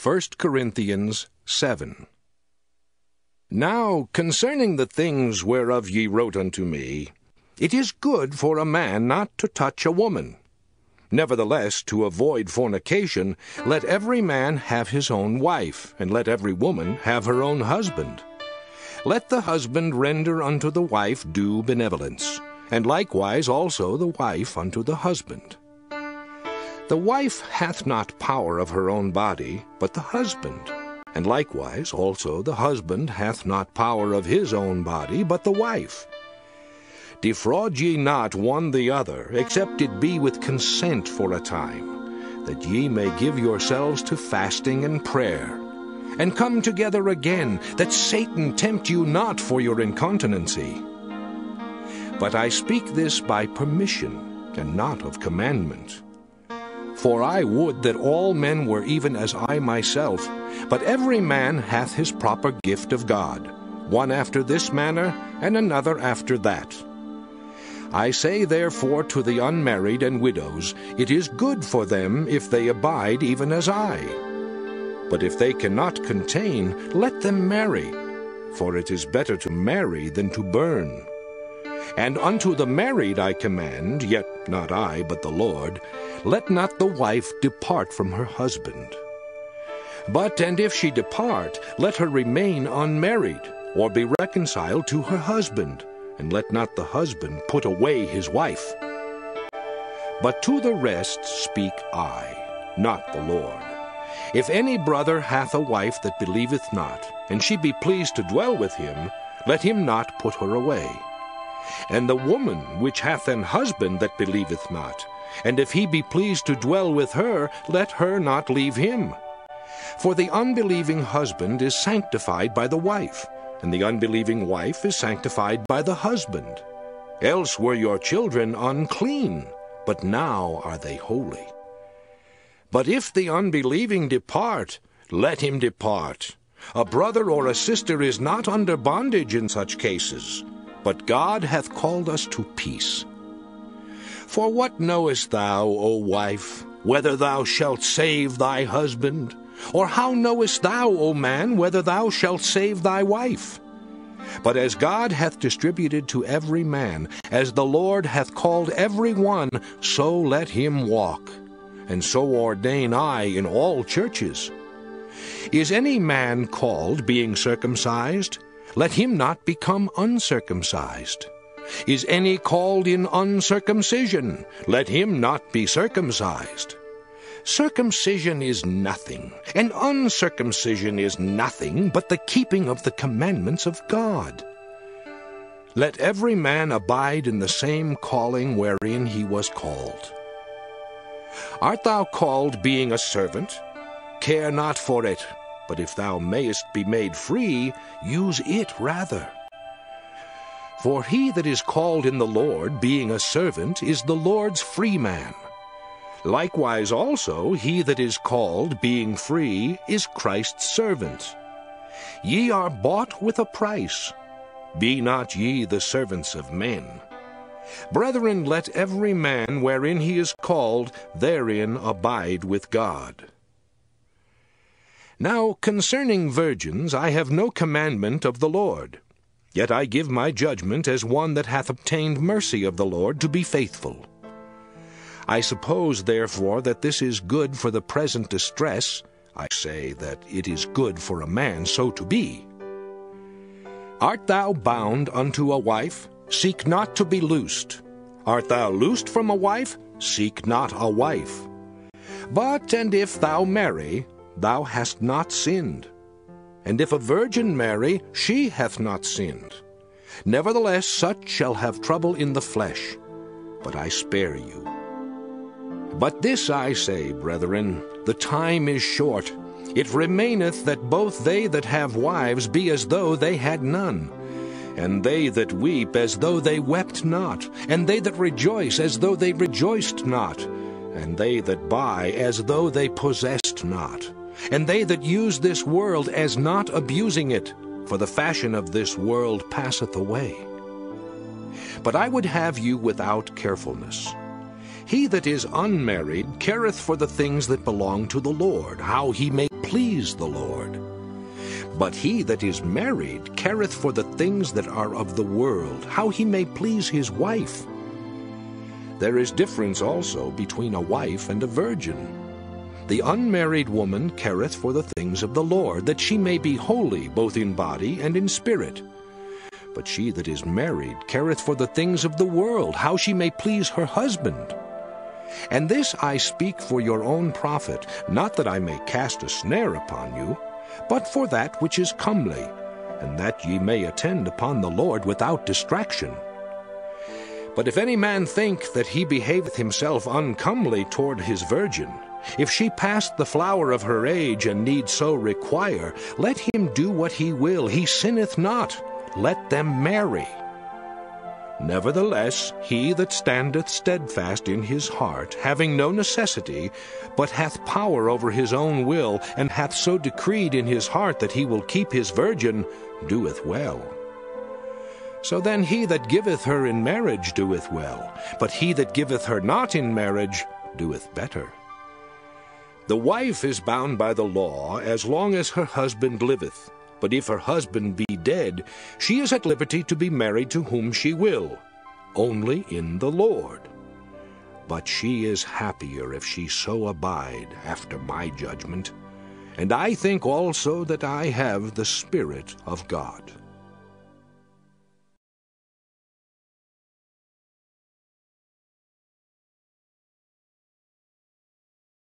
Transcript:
1 Corinthians 7. Now concerning the things whereof ye wrote unto me, it is good for a man not to touch a woman. Nevertheless, to avoid fornication, let every man have his own wife, and let every woman have her own husband. Let the husband render unto the wife due benevolence, and likewise also the wife unto the husband. The wife hath not power of her own body, but the husband. And likewise also the husband hath not power of his own body, but the wife. Defraud ye not one the other, except it be with consent for a time, that ye may give yourselves to fasting and prayer, and come together again, that Satan tempt you not for your incontinency. But I speak this by permission, and not of commandment. For I would that all men were even as I myself, but every man hath his proper gift of God, one after this manner, and another after that. I say therefore to the unmarried and widows, it is good for them if they abide even as I. But if they cannot contain, let them marry, for it is better to marry than to burn. And unto the married I command, yet not I, but the Lord, let not the wife depart from her husband. But and if she depart, let her remain unmarried, or be reconciled to her husband, and let not the husband put away his wife. But to the rest speak I, not the Lord. If any brother hath a wife that believeth not, and she be pleased to dwell with him, let him not put her away. And the woman which hath an husband that believeth not, and if he be pleased to dwell with her, let her not leave him. For the unbelieving husband is sanctified by the wife, and the unbelieving wife is sanctified by the husband. Else were your children unclean, but now are they holy. But if the unbelieving depart, let him depart. A brother or a sister is not under bondage in such cases, but God hath called us to peace. For what knowest thou, O wife, whether thou shalt save thy husband? Or how knowest thou, O man, whether thou shalt save thy wife? But as God hath distributed to every man, as the Lord hath called every one, so let him walk. And so ordain I in all churches. Is any man called being circumcised? Let him not become uncircumcised. Is any called in uncircumcision? Let him not be circumcised. Circumcision is nothing, and uncircumcision is nothing, but the keeping of the commandments of God. Let every man abide in the same calling wherein he was called. Art thou called being a servant? Care not for it, but if thou mayest be made free, use it rather. For he that is called in the Lord, being a servant, is the Lord's free man. Likewise also he that is called, being free, is Christ's servant. Ye are bought with a price. Be not ye the servants of men. Brethren, let every man wherein he is called, therein abide with God. Now concerning virgins I have no commandment of the Lord. Yet I give my judgment as one that hath obtained mercy of the Lord to be faithful. I suppose, therefore, that this is good for the present distress. I say that it is good for a man so to be. Art thou bound unto a wife? Seek not to be loosed. Art thou loosed from a wife? Seek not a wife. But and if thou marry, thou hast not sinned. And if a virgin marry, she hath not sinned. Nevertheless, such shall have trouble in the flesh, but I spare you. But this I say, brethren, the time is short. It remaineth that both they that have wives be as though they had none, and they that weep as though they wept not, and they that rejoice as though they rejoiced not, and they that buy as though they possessed not, and they that use this world as not abusing it, for the fashion of this world passeth away. But I would have you without carefulness. He that is unmarried careth for the things that belong to the Lord, how he may please the Lord. But he that is married careth for the things that are of the world, how he may please his wife. There is difference also between a wife and a virgin. The unmarried woman careth for the things of the Lord, that she may be holy both in body and in spirit. But she that is married careth for the things of the world, how she may please her husband. And this I speak for your own profit, not that I may cast a snare upon you, but for that which is comely, and that ye may attend upon the Lord without distraction. But if any man think that he behaveth himself uncomely toward his virgin, if she pass the flower of her age, and need so require, let him do what he will, he sinneth not. Let them marry. Nevertheless, he that standeth steadfast in his heart, having no necessity, but hath power over his own will, and hath so decreed in his heart that he will keep his virgin, doeth well. So then he that giveth her in marriage doeth well, but he that giveth her not in marriage doeth better. The wife is bound by the law as long as her husband liveth. But if her husband be dead, she is at liberty to be married to whom she will, only in the Lord. But she is happier if she so abide after my judgment. And I think also that I have the Spirit of God.